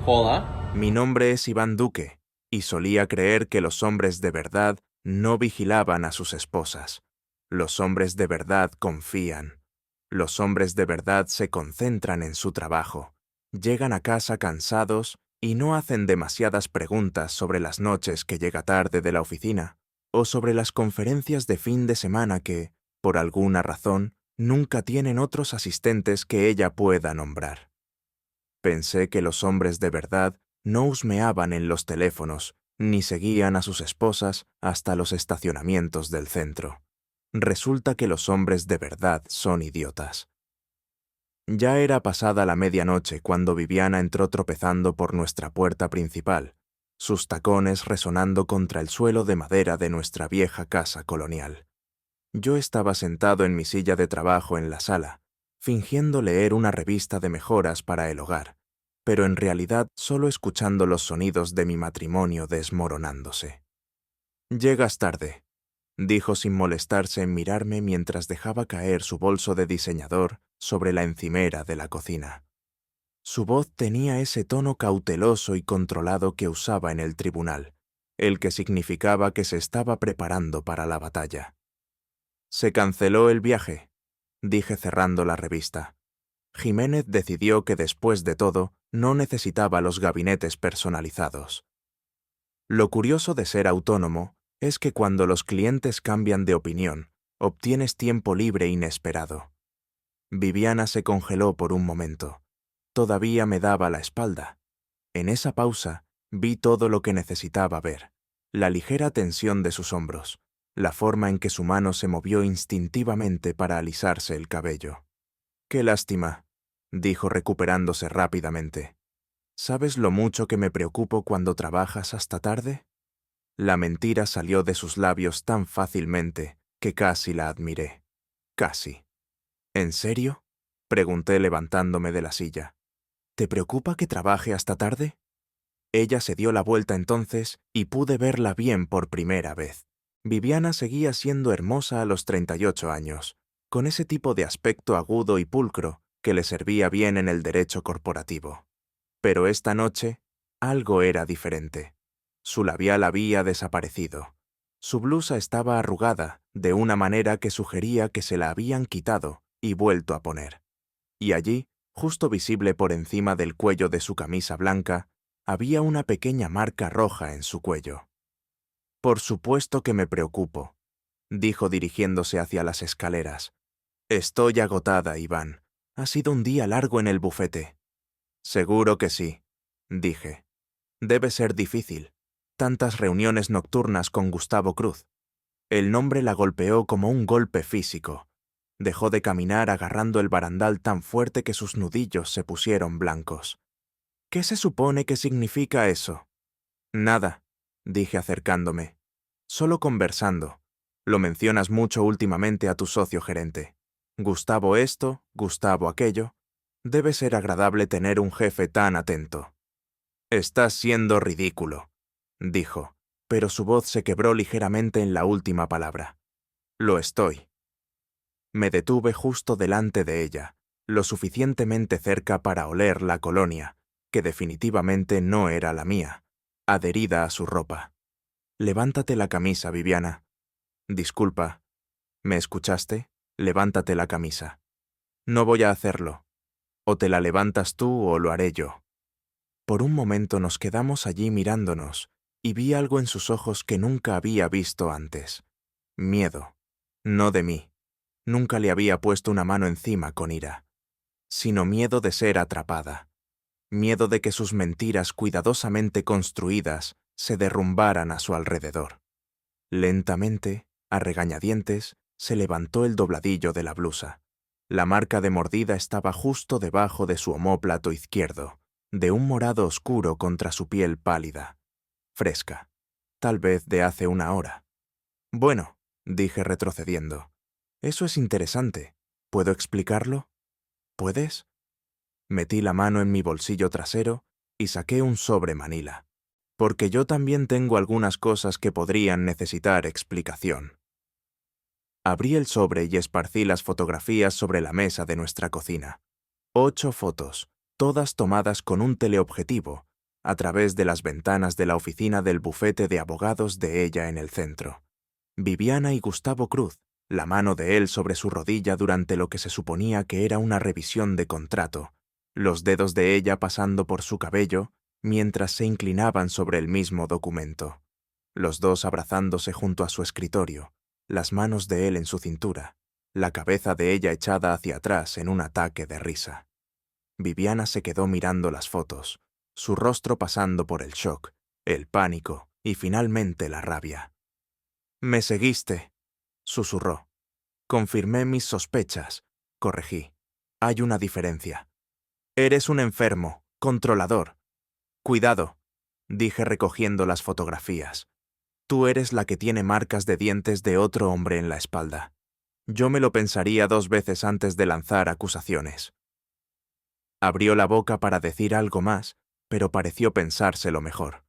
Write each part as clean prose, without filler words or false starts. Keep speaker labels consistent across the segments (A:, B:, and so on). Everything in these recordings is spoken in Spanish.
A: Hola.
B: Mi nombre es Iván Duque, y solía creer que los hombres de verdad no vigilaban a sus esposas. Los hombres de verdad confían. Los hombres de verdad se concentran en su trabajo. Llegan a casa cansados y no hacen demasiadas preguntas sobre las noches que llega tarde de la oficina o sobre las conferencias de fin de semana que, por alguna razón, nunca tienen otros asistentes que ella pueda nombrar. Pensé que los hombres de verdad no husmeaban en los teléfonos, ni seguían a sus esposas hasta los estacionamientos del centro. Resulta que los hombres de verdad son idiotas. Ya era pasada la medianoche cuando Viviana entró tropezando por nuestra puerta principal, sus tacones resonando contra el suelo de madera de nuestra vieja casa colonial. Yo estaba sentado en mi silla de trabajo en la sala, fingiendo leer una revista de mejoras para el hogar, pero en realidad solo escuchando los sonidos de mi matrimonio desmoronándose. «Llegas tarde», dijo sin molestarse en mirarme mientras dejaba caer su bolso de diseñador sobre la encimera de la cocina. Su voz tenía ese tono cauteloso y controlado que usaba en el tribunal, el que significaba que se estaba preparando para la batalla. «Se canceló el viaje», dije cerrando la revista. Jiménez decidió que después de todo no necesitaba los gabinetes personalizados. Lo curioso de ser autónomo es que cuando los clientes cambian de opinión, obtienes tiempo libre inesperado. Viviana se congeló por un momento. Todavía me daba la espalda. En esa pausa vi todo lo que necesitaba ver: la ligera tensión de sus hombros, la forma en que su mano se movió instintivamente para alisarse el cabello. «Qué lástima», dijo recuperándose rápidamente. «¿Sabes lo mucho que me preocupo cuando trabajas hasta tarde?» La mentira salió de sus labios tan fácilmente que casi la admiré. Casi. «¿En serio?», pregunté levantándome de la silla. «¿Te preocupa que trabaje hasta tarde?» Ella se dio la vuelta entonces y pude verla bien por primera vez. Viviana seguía siendo hermosa a los 38 años, con ese tipo de aspecto agudo y pulcro que le servía bien en el derecho corporativo. Pero esta noche, algo era diferente. Su labial había desaparecido. Su blusa estaba arrugada de una manera que sugería que se la habían quitado y vuelto a poner. Y allí, justo visible por encima del cuello de su camisa blanca, había una pequeña marca roja en su cuello. «Por supuesto que me preocupo», dijo dirigiéndose hacia las escaleras. «Estoy agotada, Iván. Ha sido un día largo en el bufete». «Seguro que sí», dije. «Debe ser difícil. Tantas reuniones nocturnas con Gustavo Cruz». El nombre la golpeó como un golpe físico. Dejó de caminar agarrando el barandal tan fuerte que sus nudillos se pusieron blancos. «¿Qué se supone que significa eso?» «Nada», dije acercándome. «Solo conversando. Lo mencionas mucho últimamente a tu socio gerente. Gustavo esto, Gustavo aquello. Debe ser agradable tener un jefe tan atento». «Estás siendo ridículo», dijo, pero su voz se quebró ligeramente en la última palabra. «Lo estoy». Me detuve justo delante de ella, lo suficientemente cerca para oler la colonia, que definitivamente no era la mía, adherida a su ropa. «Levántate la camisa, Viviana». «Disculpa. ¿Me escuchaste? Levántate la camisa». «No voy a hacerlo. O te la levantas tú o lo haré yo». Por un momento nos quedamos allí mirándonos, y vi algo en sus ojos que nunca había visto antes. Miedo. No de mí. Nunca le había puesto una mano encima con ira. Sino miedo de ser atrapada. Miedo de que sus mentiras cuidadosamente construidas se derrumbaran a su alrededor. Lentamente, a regañadientes, se levantó el dobladillo de la blusa. La marca de mordida estaba justo debajo de su omóplato izquierdo, de un morado oscuro contra su piel pálida, fresca, tal vez de hace una hora. «Bueno», dije retrocediendo, «eso es interesante. ¿Puedo explicarlo?» «¿Puedes?» Metí la mano en mi bolsillo trasero y saqué un sobre manila, porque yo también tengo algunas cosas que podrían necesitar explicación. Abrí el sobre y esparcí las fotografías sobre la mesa de nuestra cocina. 8 fotos, todas tomadas con un teleobjetivo a través de las ventanas de la oficina del bufete de abogados de ella en el centro. Viviana y Gustavo Cruz, la mano de él sobre su rodilla durante lo que se suponía que era una revisión de contrato, los dedos de ella pasando por su cabello mientras se inclinaban sobre el mismo documento. Los dos abrazándose junto a su escritorio, las manos de él en su cintura, la cabeza de ella echada hacia atrás en un ataque de risa. Viviana se quedó mirando las fotos, su rostro pasando por el shock, el pánico y finalmente la rabia. «Me seguiste», susurró. «Confirmé mis sospechas», corregí. «Hay una diferencia. Eres un enfermo, controlador». «Cuidado», dije recogiendo las fotografías. «Tú eres la que tiene marcas de dientes de otro hombre en la espalda. Yo me lo pensaría 2 veces antes de lanzar acusaciones». Abrió la boca para decir algo más, pero pareció pensárselo mejor.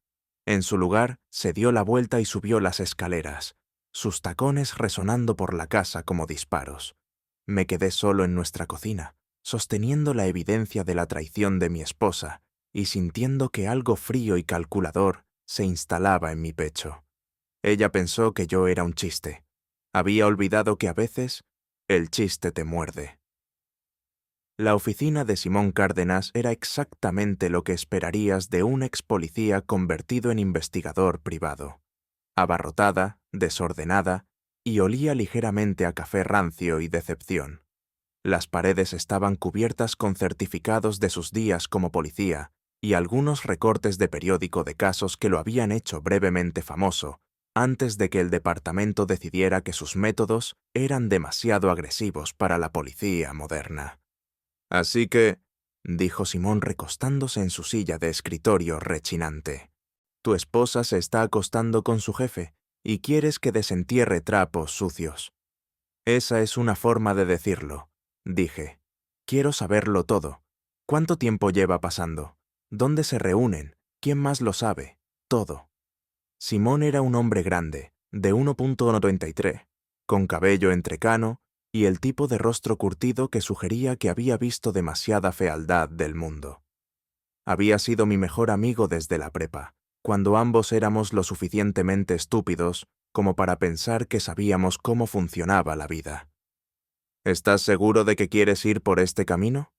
B: En su lugar, se dio la vuelta y subió las escaleras, sus tacones resonando por la casa como disparos. Me quedé solo en nuestra cocina, sosteniendo la evidencia de la traición de mi esposa y sintiendo que algo frío y calculador se instalaba en mi pecho. Ella pensó que yo era un chiste. Había olvidado que a veces el chiste te muerde. La oficina de Simón Cárdenas era exactamente lo que esperarías de un ex policía convertido en investigador privado. Abarrotada, desordenada, y olía ligeramente a café rancio y decepción. Las paredes estaban cubiertas con certificados de sus días como policía y algunos recortes de periódico de casos que lo habían hecho brevemente famoso antes de que el departamento decidiera que sus métodos eran demasiado agresivos para la policía moderna. «Así que», dijo Simón recostándose en su silla de escritorio rechinante, «tu esposa se está acostando con su jefe y quieres que desentierre trapos sucios». «Esa es una forma de decirlo», dije. «Quiero saberlo todo. ¿Cuánto tiempo lleva pasando? ¿Dónde se reúnen? ¿Quién más lo sabe? Todo». Simón era un hombre grande, de 1,93, con cabello entrecano y el tipo de rostro curtido que sugería que había visto demasiada fealdad del mundo. Había sido mi mejor amigo desde la prepa, cuando ambos éramos lo suficientemente estúpidos como para pensar que sabíamos cómo funcionaba la vida. «¿Estás seguro de que quieres ir por este camino?»,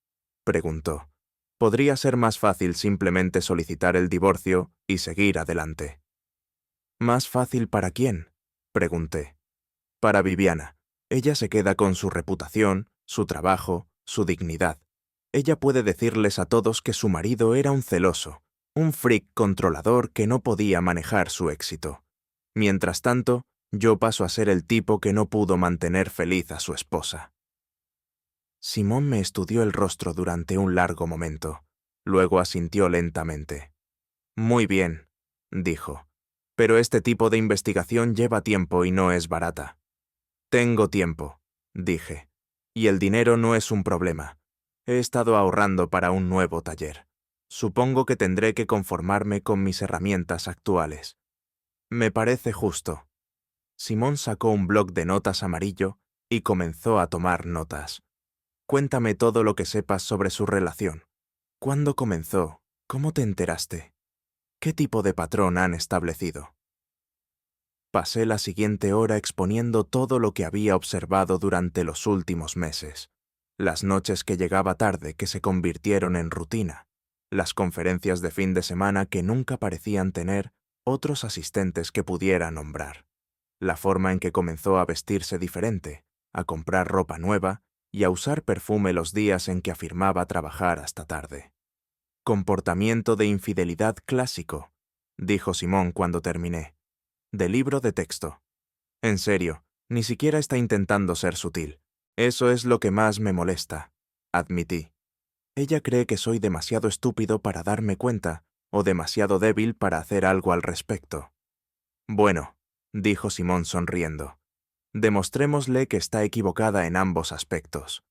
B: preguntó. «Podría ser más fácil simplemente solicitar el divorcio y seguir adelante». «¿Más fácil para quién?», pregunté. «Para Viviana. Ella se queda con su reputación, su trabajo, su dignidad. Ella puede decirles a todos que su marido era un celoso, un freak controlador que no podía manejar su éxito. Mientras tanto, yo paso a ser el tipo que no pudo mantener feliz a su esposa». Simón me estudió el rostro durante un largo momento. Luego asintió lentamente. «Muy bien», dijo. «Pero este tipo de investigación lleva tiempo y no es barata». «Tengo tiempo», dije. «Y el dinero no es un problema. He estado ahorrando para un nuevo taller. Supongo que tendré que conformarme con mis herramientas actuales». «Me parece justo». Simón sacó un bloc de notas amarillo y comenzó a tomar notas. «Cuéntame todo lo que sepas sobre su relación. ¿Cuándo comenzó? ¿Cómo te enteraste? ¿Qué tipo de patrón han establecido?». Pasé la siguiente hora exponiendo todo lo que había observado durante los últimos meses. Las noches que llegaba tarde que se convirtieron en rutina. Las conferencias de fin de semana que nunca parecían tener otros asistentes que pudiera nombrar. La forma en que comenzó a vestirse diferente, a comprar ropa nueva y a usar perfume los días en que afirmaba trabajar hasta tarde. «Comportamiento de infidelidad clásico», dijo Simón cuando terminé. «De libro de texto. En serio, ni siquiera está intentando ser sutil. Eso es lo que más me molesta», admití. «Ella cree que soy demasiado estúpido para darme cuenta o demasiado débil para hacer algo al respecto». «Bueno», dijo Simón sonriendo, «demostrémosle que está equivocada en ambos aspectos».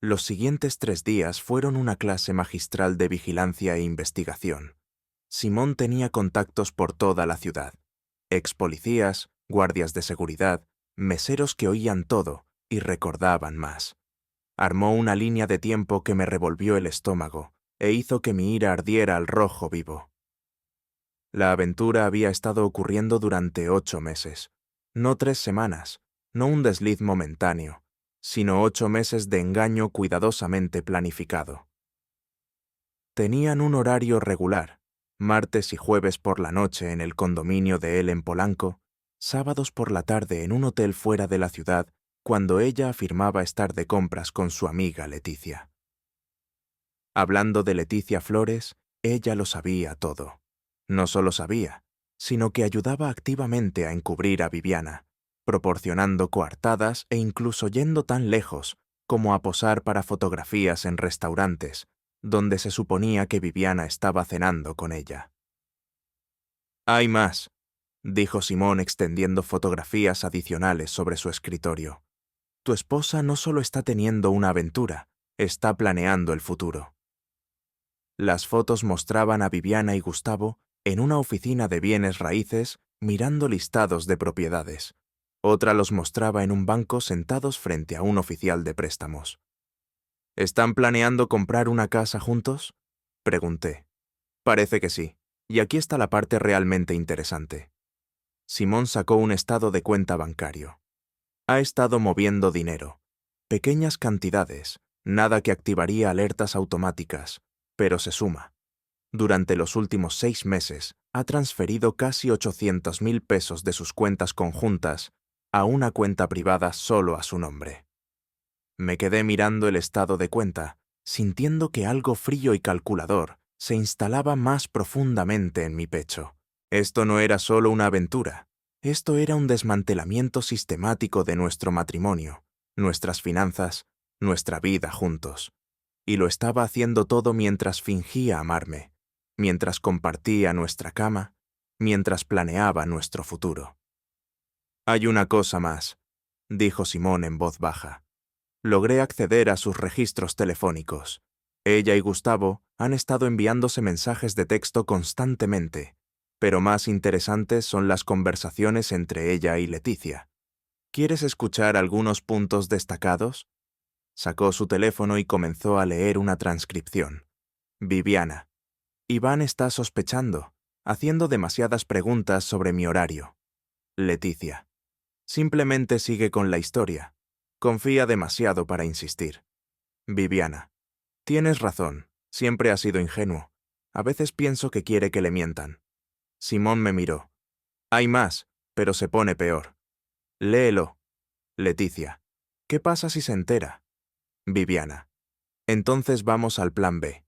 B: Los siguientes 3 días fueron una clase magistral de vigilancia e investigación. Simón tenía contactos por toda la ciudad. Ex policías, guardias de seguridad, meseros que oían todo y recordaban más. Armó una línea de tiempo que me revolvió el estómago e hizo que mi ira ardiera al rojo vivo. La aventura había estado ocurriendo durante 8 meses, no 3 semanas, no un desliz momentáneo, sino 8 meses de engaño cuidadosamente planificado. Tenían un horario regular, martes y jueves por la noche en el condominio de él en Polanco, sábados por la tarde en un hotel fuera de la ciudad, cuando ella afirmaba estar de compras con su amiga Leticia. Hablando de Leticia Flores, ella lo sabía todo. No solo sabía, sino que ayudaba activamente a encubrir a Viviana, proporcionando coartadas e incluso yendo tan lejos como a posar para fotografías en restaurantes, donde se suponía que Viviana estaba cenando con ella. «Hay más», dijo Simón extendiendo fotografías adicionales sobre su escritorio. «Tu esposa no solo está teniendo una aventura, está planeando el futuro». Las fotos mostraban a Viviana y Gustavo en una oficina de bienes raíces mirando listados de propiedades. Otra los mostraba en un banco sentados frente a un oficial de préstamos. «¿Están planeando comprar una casa juntos?», pregunté. «Parece que sí. Y aquí está la parte realmente interesante». Simón sacó un estado de cuenta bancario. Ha estado moviendo dinero. Pequeñas cantidades, nada que activaría alertas automáticas, pero se suma. Durante los últimos 6 meses, ha transferido casi 800,000 pesos de sus cuentas conjuntas a una cuenta privada solo a su nombre. Me quedé mirando el estado de cuenta, sintiendo que algo frío y calculador se instalaba más profundamente en mi pecho. Esto no era solo una aventura, esto era un desmantelamiento sistemático de nuestro matrimonio, nuestras finanzas, nuestra vida juntos. Y lo estaba haciendo todo mientras fingía amarme, mientras compartía nuestra cama, mientras planeaba nuestro futuro. «Hay una cosa más», dijo Simón en voz baja. «Logré acceder a sus registros telefónicos. Ella y Gustavo han estado enviándose mensajes de texto constantemente, pero más interesantes son las conversaciones entre ella y Leticia. ¿Quieres escuchar algunos puntos destacados?». Sacó su teléfono y comenzó a leer una transcripción. «Viviana. Iván está sospechando, haciendo demasiadas preguntas sobre mi horario. Leticia. Simplemente sigue con la historia. Confía demasiado para insistir. Viviana. Tienes razón, siempre ha sido ingenuo. A veces pienso que quiere que le mientan». Simón me miró. «Hay más, pero se pone peor. Léelo». Leticia. «¿Qué pasa si se entera?». Viviana. «Entonces vamos al plan B.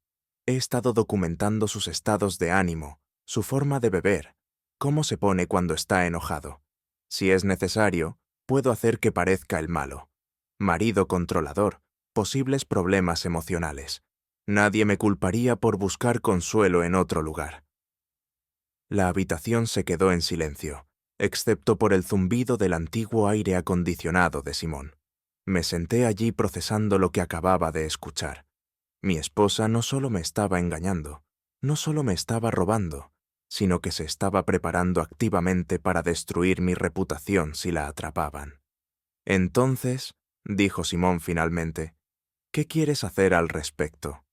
B: He estado documentando sus estados de ánimo, su forma de beber, cómo se pone cuando está enojado. Si es necesario, puedo hacer que parezca el malo. Marido controlador, posibles problemas emocionales. Nadie me culparía por buscar consuelo en otro lugar». La habitación se quedó en silencio, excepto por el zumbido del antiguo aire acondicionado de Simón. Me senté allí procesando lo que acababa de escuchar. Mi esposa no solo me estaba engañando, no solo me estaba robando, sino que se estaba preparando activamente para destruir mi reputación si la atrapaban. «Entonces», dijo Simón finalmente, «¿qué quieres hacer al respecto?».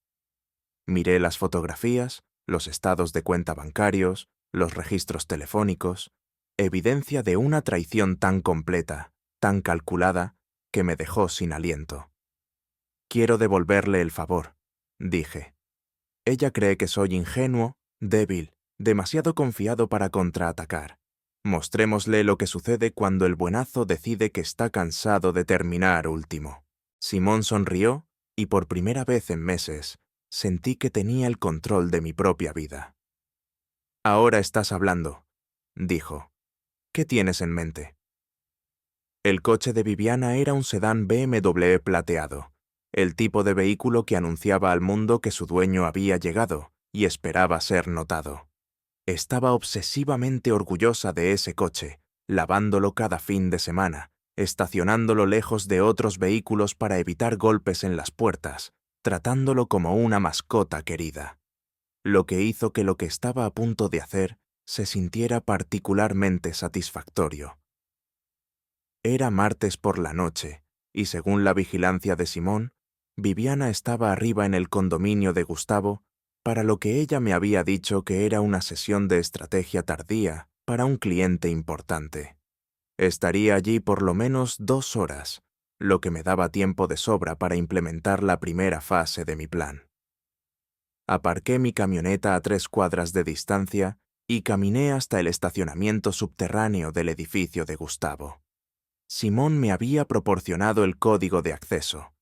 B: Miré las fotografías, los estados de cuenta bancarios, los registros telefónicos, evidencia de una traición tan completa, tan calculada, que me dejó sin aliento. «Quiero devolverle el favor», dije. «Ella cree que soy ingenuo, débil, demasiado confiado para contraatacar. Mostrémosle lo que sucede cuando el buenazo decide que está cansado de terminar último». Simón sonrió y por primera vez en meses sentí que tenía el control de mi propia vida. «Ahora estás hablando», dijo. «¿Qué tienes en mente?». El coche de Viviana era un sedán BMW plateado, el tipo de vehículo que anunciaba al mundo que su dueño había llegado y esperaba ser notado. Estaba obsesivamente orgullosa de ese coche, lavándolo cada fin de semana, estacionándolo lejos de otros vehículos para evitar golpes en las puertas, tratándolo como una mascota querida. Lo que hizo que lo que estaba a punto de hacer se sintiera particularmente satisfactorio. Era martes por la noche, y según la vigilancia de Simón, Viviana estaba arriba en el condominio de Gustavo para lo que ella me había dicho que era una sesión de estrategia tardía para un cliente importante. Estaría allí por lo menos 2 horas, lo que me daba tiempo de sobra para implementar la primera fase de mi plan. Aparqué mi camioneta a 3 cuadras de distancia y caminé hasta el estacionamiento subterráneo del edificio de Gustavo. Simón me había proporcionado el código de acceso.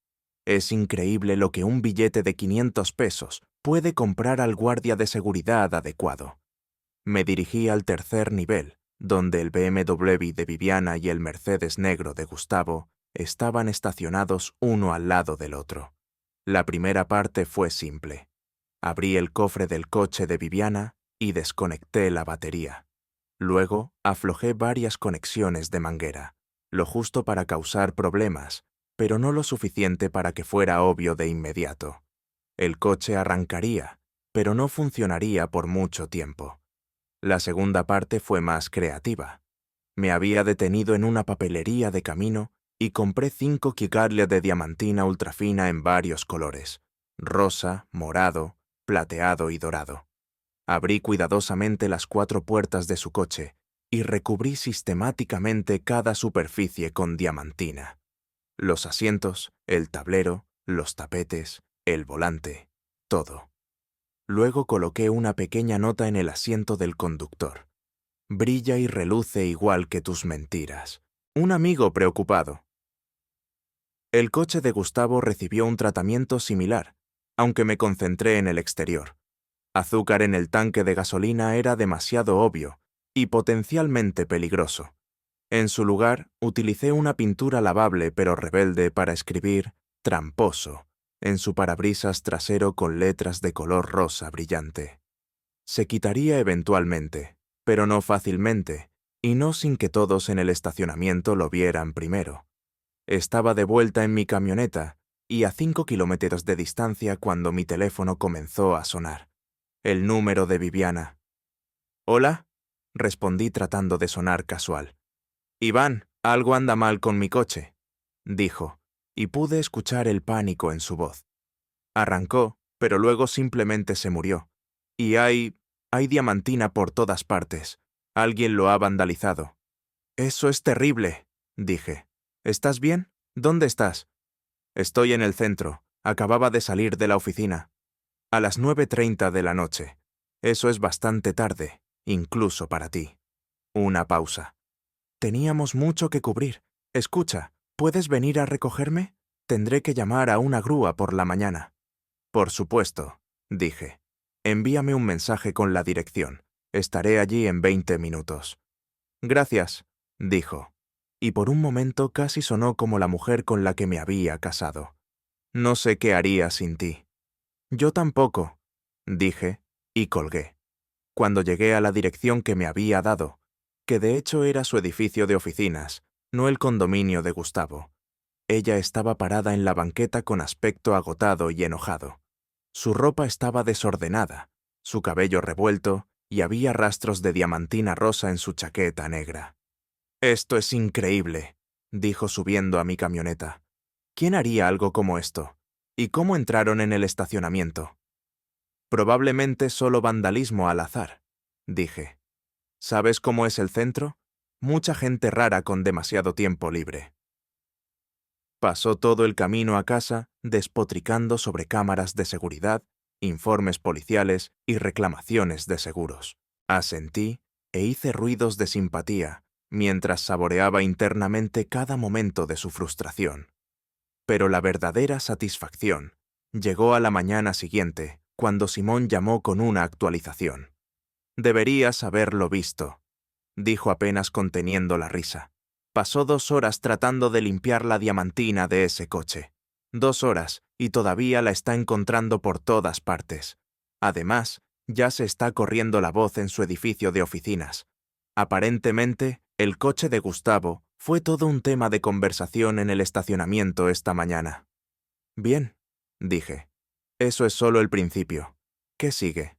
B: Es increíble lo que un billete de 500 pesos puede comprar al guardia de seguridad adecuado. Me dirigí al tercer nivel, donde el BMW de Viviana y el Mercedes negro de Gustavo estaban estacionados uno al lado del otro. La primera parte fue simple. Abrí el cofre del coche de Viviana y desconecté la batería. Luego aflojé varias conexiones de manguera, lo justo para causar problemas, pero no lo suficiente para que fuera obvio de inmediato. El coche arrancaría, pero no funcionaría por mucho tiempo. La segunda parte fue más creativa. Me había detenido en una papelería de camino y compré 5 chigarle de diamantina ultrafina en varios colores: rosa, morado, plateado y dorado. Abrí cuidadosamente las 4 puertas de su coche y recubrí sistemáticamente cada superficie con diamantina. Los asientos, el tablero, los tapetes, el volante, todo. Luego coloqué una pequeña nota en el asiento del conductor. Brilla y reluce igual que tus mentiras. Un amigo preocupado. El coche de Gustavo recibió un tratamiento similar, aunque me concentré en el exterior. Azúcar en el tanque de gasolina era demasiado obvio y potencialmente peligroso. En su lugar, utilicé una pintura lavable pero rebelde para escribir «tramposo» en su parabrisas trasero con letras de color rosa brillante. Se quitaría eventualmente, pero no fácilmente, y no sin que todos en el estacionamiento lo vieran primero. Estaba de vuelta en mi camioneta y a 5 kilómetros de distancia cuando mi teléfono comenzó a sonar. El número de Viviana. «¿Hola?», respondí tratando de sonar casual. «Iván, algo anda mal con mi coche», dijo, y pude escuchar el pánico en su voz. Arrancó, pero luego simplemente se murió. Y hay diamantina por todas partes. Alguien lo ha vandalizado. «Eso es terrible», dije. «¿Estás bien? ¿Dónde estás?» «Estoy en el centro. Acababa de salir de la oficina. A las 9:30 de la noche. Eso es bastante tarde, incluso para ti». Una pausa. «Teníamos mucho que cubrir. Escucha, ¿puedes venir a recogerme? Tendré que llamar a una grúa por la mañana». «Por supuesto», dije. «Envíame un mensaje con la dirección. Estaré allí en 20 minutos». «Gracias», dijo, y por un momento casi sonó como la mujer con la que me había casado. «No sé qué haría sin ti». «Yo tampoco», dije, y colgué. Cuando llegué a la dirección que me había dado, que de hecho era su edificio de oficinas, no el condominio de Gustavo, ella estaba parada en la banqueta con aspecto agotado y enojado. Su ropa estaba desordenada, su cabello revuelto, y había rastros de diamantina rosa en su chaqueta negra. «Esto es increíble», dijo subiendo a mi camioneta. «¿Quién haría algo como esto? ¿Y cómo entraron en el estacionamiento?» «Probablemente solo vandalismo al azar», dije. «¿Sabes cómo es el centro? Mucha gente rara con demasiado tiempo libre». Pasó todo el camino a casa despotricando sobre cámaras de seguridad, informes policiales y reclamaciones de seguros. Asentí e hice ruidos de simpatía mientras saboreaba internamente cada momento de su frustración. Pero la verdadera satisfacción llegó a la mañana siguiente, cuando Simón llamó con una actualización. «Deberías haberlo visto», dijo apenas conteniendo la risa. «Pasó 2 horas tratando de limpiar la diamantina de ese coche. 2 horas y todavía la está encontrando por todas partes. Además, ya se está corriendo la voz en su edificio de oficinas. Aparentemente, el coche de Gustavo fue todo un tema de conversación en el estacionamiento esta mañana». «Bien», dije. «Eso es solo el principio. ¿Qué sigue?»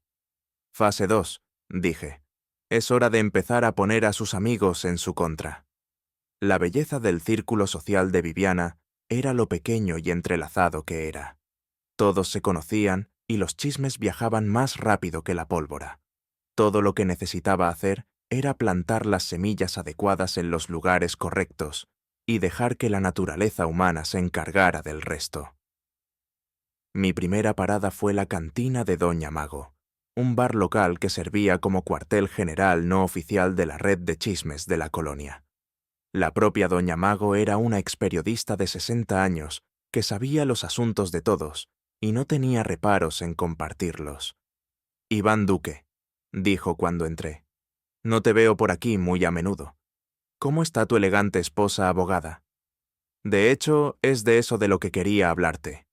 B: «Fase 2», dije. «Es hora de empezar a poner a sus amigos en su contra». La belleza del círculo social de Viviana era lo pequeño y entrelazado que era. Todos se conocían y los chismes viajaban más rápido que la pólvora. Todo lo que necesitaba hacer era plantar las semillas adecuadas en los lugares correctos y dejar que la naturaleza humana se encargara del resto. Mi primera parada fue la cantina de Doña Mago, un bar local que servía como cuartel general no oficial de la red de chismes de la colonia. La propia Doña Mago era una experiodista de 60 años que sabía los asuntos de todos y no tenía reparos en compartirlos. «Iván Duque», dijo cuando entré, «no te veo por aquí muy a menudo. ¿Cómo está tu elegante esposa abogada?» «De hecho, es de eso de lo que quería hablarte»,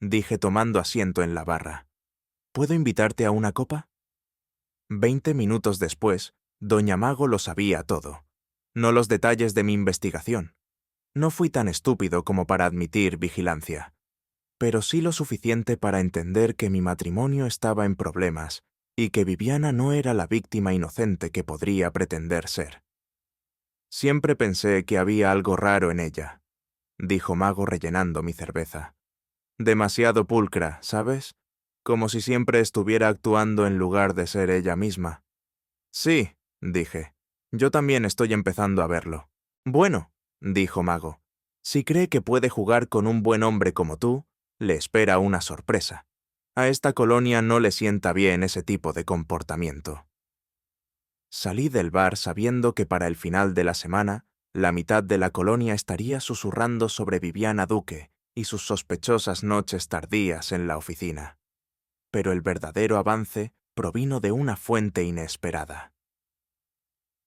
B: dije tomando asiento en la barra. «¿Puedo invitarte a una copa?» 20 minutos después, Doña Mago lo sabía todo. No los detalles de mi investigación. No fui tan estúpido como para admitir vigilancia, pero sí lo suficiente para entender que mi matrimonio estaba en problemas y que Viviana no era la víctima inocente que podría pretender ser. «Siempre pensé que había algo raro en ella», dijo Mago rellenando mi cerveza. «Demasiado pulcra, ¿sabes? Como si siempre estuviera actuando en lugar de ser ella misma». «Sí», dije, «yo también estoy empezando a verlo». «Bueno», dijo Mago, «si cree que puede jugar con un buen hombre como tú, le espera una sorpresa. A esta colonia no le sienta bien ese tipo de comportamiento». Salí del bar sabiendo que para el final de la semana, la mitad de la colonia estaría susurrando sobre Viviana Duque y sus sospechosas noches tardías en la oficina. Pero el verdadero avance provino de una fuente inesperada.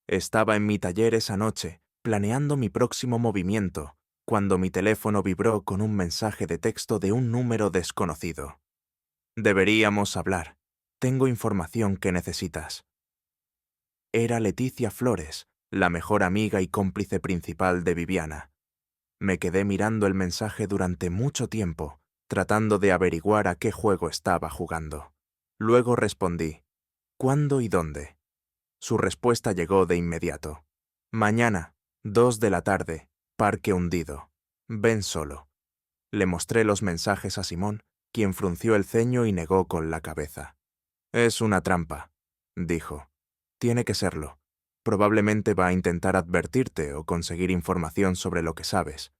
B: Estaba en mi taller esa noche, planeando mi próximo movimiento, cuando mi teléfono vibró con un mensaje de texto de un número desconocido. «Deberíamos hablar. Tengo información que necesitas». Era Leticia Flores, la mejor amiga y cómplice principal de Viviana. Me quedé mirando el mensaje durante mucho tiempo, tratando de averiguar a qué juego estaba jugando. Luego respondí, «¿Cuándo y dónde?» Su respuesta llegó de inmediato. «Mañana, 2 de la tarde, Parque Hundido. Ven solo». Le mostré los mensajes a Simón, quien frunció el ceño y negó con la cabeza. «Es una trampa», dijo. «Tiene que serlo. Probablemente va a intentar advertirte o conseguir información sobre lo que sabes».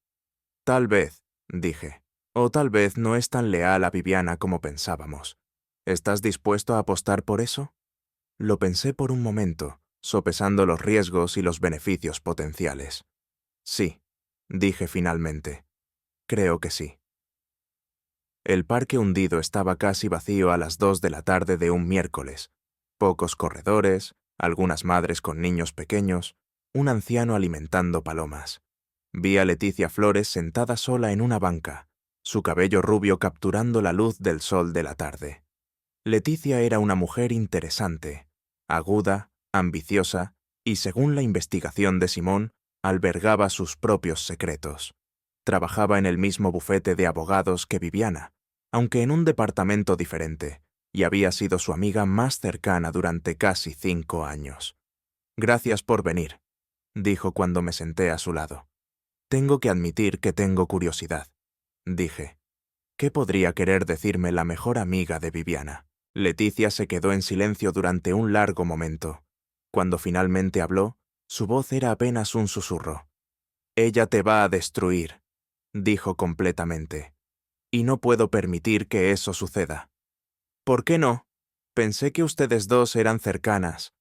B: «Tal vez», dije. «O tal vez no es tan leal a Viviana como pensábamos. ¿Estás dispuesto a apostar por eso?» Lo pensé por un momento, sopesando los riesgos y los beneficios potenciales. «Sí», dije finalmente. «Creo que sí». El Parque Hundido estaba casi vacío a las 2 de la tarde de un miércoles. Pocos corredores, algunas madres con niños pequeños, un anciano alimentando palomas. Vi a Leticia Flores sentada sola en una banca, su cabello rubio capturando la luz del sol de la tarde. Leticia era una mujer interesante, aguda, ambiciosa y, según la investigación de Simón, albergaba sus propios secretos. Trabajaba en el mismo bufete de abogados que Viviana, aunque en un departamento diferente, y había sido su amiga más cercana durante casi 5 años. «Gracias por venir», dijo cuando me senté a su lado. «Tengo que admitir que tengo curiosidad», dije. ¿Qué podría querer decirme la mejor amiga de Viviana? Leticia se quedó en silencio durante un largo momento. Cuando finalmente habló, su voz era apenas un susurro. «Ella te va a destruir», dijo completamente. «Y no puedo permitir que eso suceda». «¿Por qué no? Pensé que ustedes dos eran cercanas».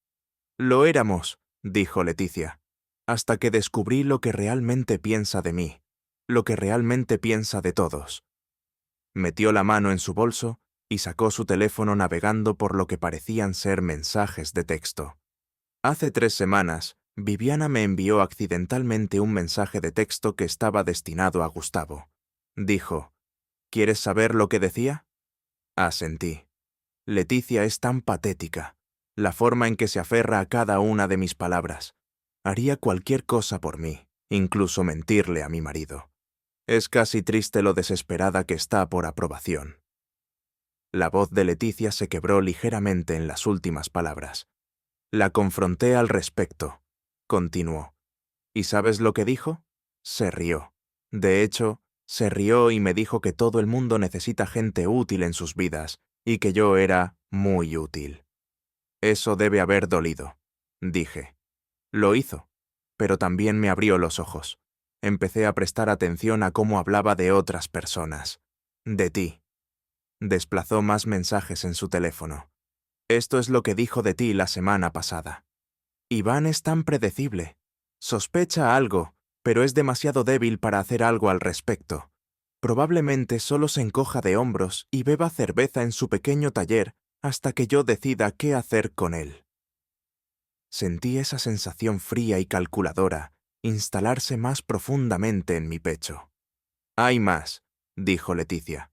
B: «Lo éramos», dijo Leticia, «hasta que descubrí lo que realmente piensa de mí, lo que realmente piensa de todos». Metió la mano en su bolso y sacó su teléfono navegando por lo que parecían ser mensajes de texto. «Hace 3 semanas, Viviana me envió accidentalmente un mensaje de texto que estaba destinado a Gustavo. Dijo, ¿quieres saber lo que decía?» Asentí. Leticia es tan patética. La forma en que se aferra a cada una de mis palabras. Haría cualquier cosa por mí, incluso mentirle a mi marido. Es casi triste lo desesperada que está por aprobación. La voz de Leticia se quebró ligeramente en las últimas palabras. La confronté al respecto. Continuó. ¿Y sabes lo que dijo? Se rió. De hecho, se rió y me dijo que todo el mundo necesita gente útil en sus vidas y que yo era muy útil. Eso debe haber dolido, dije. Lo hizo, pero también me abrió los ojos. Empecé a prestar atención a cómo hablaba de otras personas. De ti. Desplazó más mensajes en su teléfono. Esto es lo que dijo de ti la semana pasada. Iván es tan predecible. Sospecha algo, pero es demasiado débil para hacer algo al respecto. Probablemente solo se encoja de hombros y beba cerveza en su pequeño taller hasta que yo decida qué hacer con él. Sentí esa sensación fría y calculadora instalarse más profundamente en mi pecho. Hay más, dijo Leticia.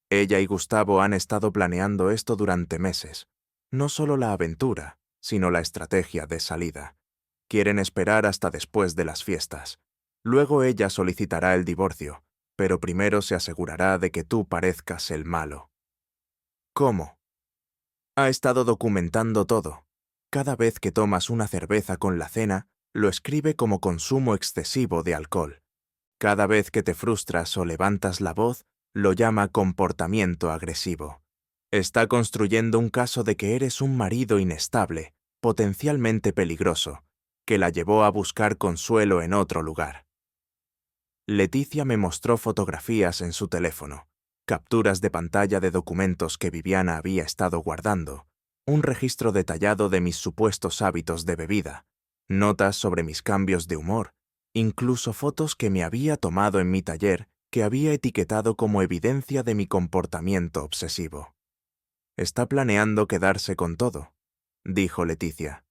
B: Ella y Gustavo han estado planeando esto durante meses. No solo la aventura, sino la estrategia de salida. Quieren esperar hasta después de las fiestas. Luego ella solicitará el divorcio, pero primero se asegurará de que tú parezcas el malo. ¿Cómo? Ha estado documentando todo. Cada vez que tomas una cerveza con la cena, lo escribe como consumo excesivo de alcohol. Cada vez que te frustras o levantas la voz, lo llama comportamiento agresivo. Está construyendo un caso de que eres un marido inestable, potencialmente peligroso, que la llevó a buscar consuelo en otro lugar. Leticia me mostró fotografías en su teléfono, capturas de pantalla de documentos que Viviana había estado guardando, un registro detallado de mis supuestos hábitos de bebida, notas sobre mis cambios de humor, incluso fotos que me había tomado en mi taller que había etiquetado como evidencia de mi comportamiento obsesivo. Está planeando quedarse con todo, dijo Leticia.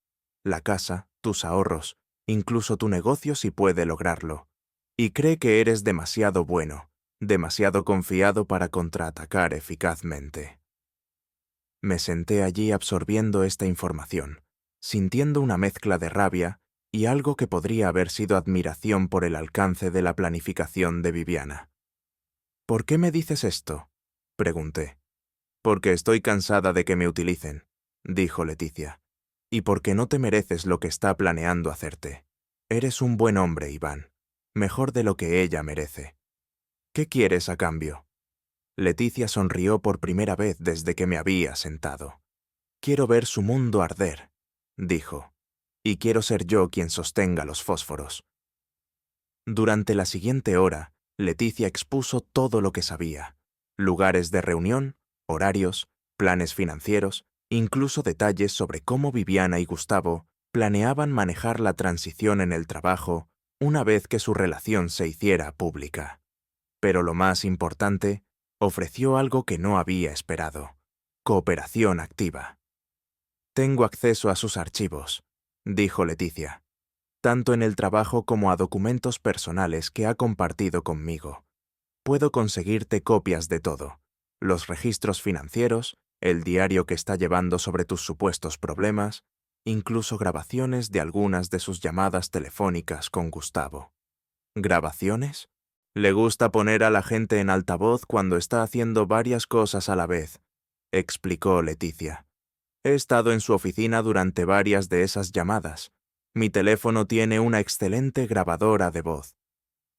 B: La casa, tus ahorros, incluso tu negocio si puede lograrlo. Y cree que eres demasiado bueno, demasiado confiado para contraatacar eficazmente. Me senté allí absorbiendo esta información, sintiendo una mezcla de rabia y algo que podría haber sido admiración por el alcance de la planificación de Viviana. ¿Por qué me dices esto?, pregunté. Porque estoy cansada de que me utilicen, dijo Leticia, y porque no te mereces lo que está planeando hacerte. Eres un buen hombre, Iván, mejor de lo que ella merece. ¿Qué quieres a cambio? Leticia sonrió por primera vez desde que me había sentado. Quiero ver su mundo arder, dijo, y quiero ser yo quien sostenga los fósforos. Durante la siguiente hora, Leticia expuso todo lo que sabía: lugares de reunión, horarios, planes financieros, incluso detalles sobre cómo Viviana y Gustavo planeaban manejar la transición en el trabajo una vez que su relación se hiciera pública. Pero lo más importante, ofreció algo que no había esperado: cooperación activa. Tengo acceso a sus archivos, dijo Leticia, tanto en el trabajo como a documentos personales que ha compartido conmigo. Puedo conseguirte copias de todo: los registros financieros, el diario que está llevando sobre tus supuestos problemas, incluso grabaciones de algunas de sus llamadas telefónicas con Gustavo. ¿Grabaciones? Le gusta poner a la gente en altavoz cuando está haciendo varias cosas a la vez, explicó Leticia. He estado en su oficina durante varias de esas llamadas. Mi teléfono tiene una excelente grabadora de voz.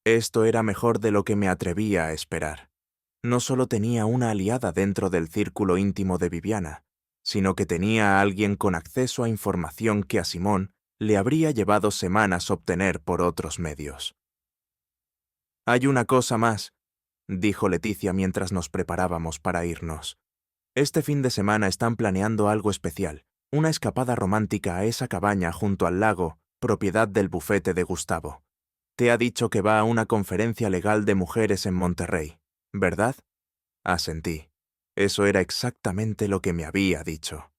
B: Esto era mejor de lo que me atrevía a esperar. No solo tenía una aliada dentro del círculo íntimo de Viviana, sino que tenía a alguien con acceso a información que a Simón le habría llevado semanas obtener por otros medios. Hay una cosa más, dijo Leticia mientras nos preparábamos para irnos. Este fin de semana están planeando algo especial, una escapada romántica a esa cabaña junto al lago, propiedad del bufete de Gustavo. Te ha dicho que va a una conferencia legal de mujeres en Monterrey, ¿verdad? Asentí. Eso era exactamente lo que me había dicho.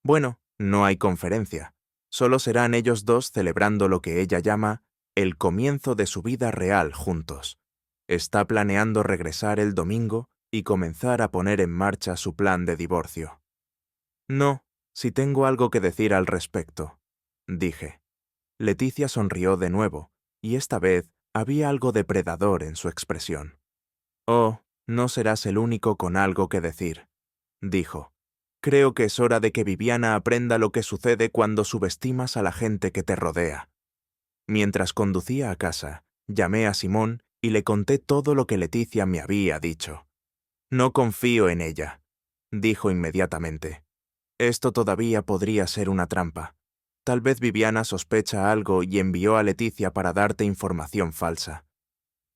B: Bueno, no hay conferencia. Solo serán ellos dos celebrando lo que ella llama el comienzo de su vida real juntos. Está planeando regresar el domingo y comenzar a poner en marcha su plan de divorcio. No, si tengo algo que decir al respecto, dije. Leticia sonrió de nuevo, y esta vez había algo depredador en su expresión. Oh, no serás el único con algo que decir, dijo. Creo que es hora de que Viviana aprenda lo que sucede cuando subestimas a la gente que te rodea. Mientras conducía a casa, llamé a Simón y le conté todo lo que Leticia me había dicho. No confío en ella. dijo inmediatamente. Esto todavía podría ser una trampa. Tal vez Viviana sospecha algo y envió a Leticia para darte información falsa.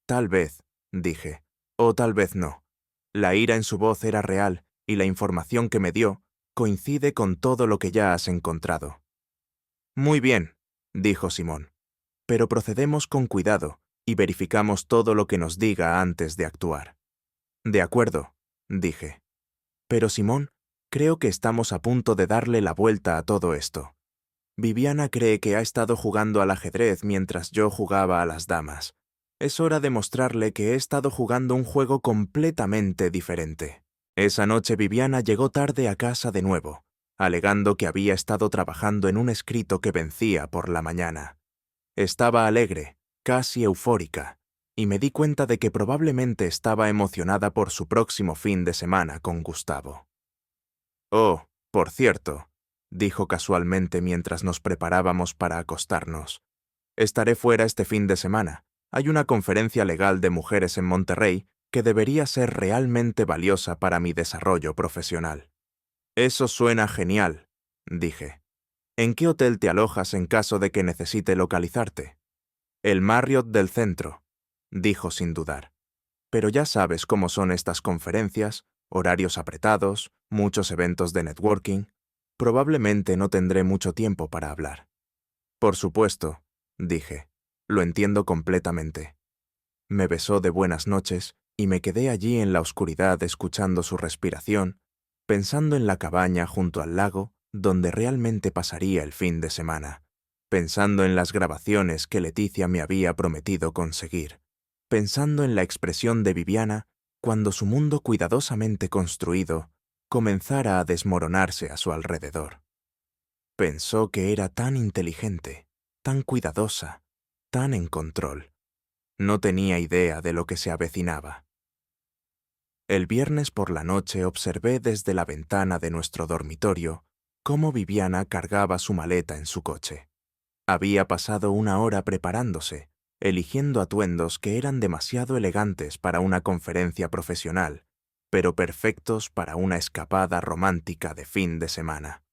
B: Tal vez, dije, o tal vez no. La ira en su voz era real y la información que me dio coincide con todo lo que ya has encontrado. Muy bien, dijo Simón, pero procedemos con cuidado y verificamos todo lo que nos diga antes de actuar. De acuerdo, dije. Pero Simón, creo que estamos a punto de darle la vuelta a todo esto. Viviana cree que ha estado jugando al ajedrez mientras yo jugaba a las damas. Es hora de mostrarle que he estado jugando un juego completamente diferente. Esa noche Viviana llegó tarde a casa de nuevo, alegando que había estado trabajando en un escrito que vencía por la mañana. Estaba alegre, casi eufórica, y me di cuenta de que probablemente estaba emocionada por su próximo fin de semana con Gustavo. Oh, por cierto, dijo casualmente mientras nos preparábamos para acostarnos. Estaré fuera este fin de semana. Hay una conferencia legal de mujeres en Monterrey que debería ser realmente valiosa para mi desarrollo profesional. Eso suena genial, dije. ¿En qué hotel te alojas en caso de que necesite localizarte? El Marriott del centro, dijo sin dudar. Pero ya sabes cómo son estas conferencias, horarios apretados, muchos eventos de networking. Probablemente no tendré mucho tiempo para hablar. Por supuesto, dije. Lo entiendo completamente. Me besó de buenas noches y me quedé allí en la oscuridad escuchando su respiración, pensando en la cabaña junto al lago donde realmente pasaría el fin de semana, pensando en las grabaciones que Leticia me había prometido conseguir, pensando en la expresión de Viviana cuando su mundo cuidadosamente construido comenzara a desmoronarse a su alrededor. Pensó que era tan inteligente, tan cuidadosa, tan en control. No tenía idea de lo que se avecinaba. El viernes por la noche observé desde la ventana de nuestro dormitorio cómo Viviana cargaba su maleta en su coche. Había pasado una hora preparándose, eligiendo atuendos que eran demasiado elegantes para una conferencia profesional, pero perfectos para una escapada romántica de fin de semana.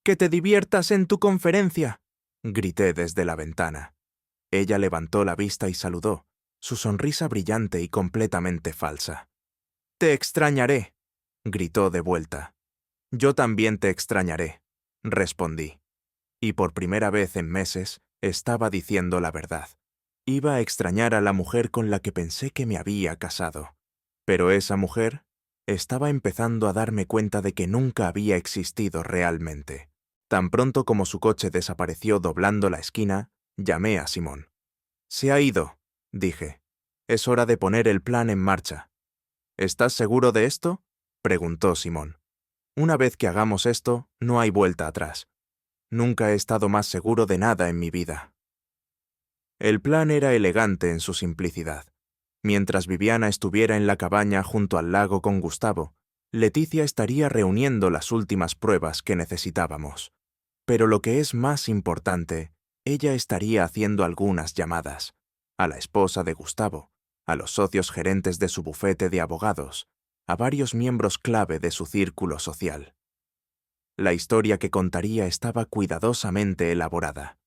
B: «¡Que te diviertas en tu conferencia!», grité desde la ventana. Ella levantó la vista y saludó, su sonrisa brillante y completamente falsa. «Te extrañaré», gritó de vuelta. «Yo también te extrañaré», respondí. Y por primera vez en meses estaba diciendo la verdad. Iba a extrañar a la mujer con la que pensé que me había casado. Pero esa mujer estaba empezando a darme cuenta de que nunca había existido realmente. Tan pronto como su coche desapareció doblando la esquina, llamé a Simón. «Se ha ido», dije. «Es hora de poner el plan en marcha». «¿Estás seguro de esto?», preguntó Simón. «Una vez que hagamos esto, no hay vuelta atrás. Nunca he estado más seguro de nada en mi vida». El plan era elegante en su simplicidad. Mientras Viviana estuviera en la cabaña junto al lago con Gustavo, Leticia estaría reuniendo las últimas pruebas que necesitábamos. Pero lo que es más importante, ella estaría haciendo algunas llamadas. A la esposa de Gustavo, a los socios gerentes de su bufete de abogados, a varios miembros clave de su círculo social. La historia que contaría estaba cuidadosamente elaborada.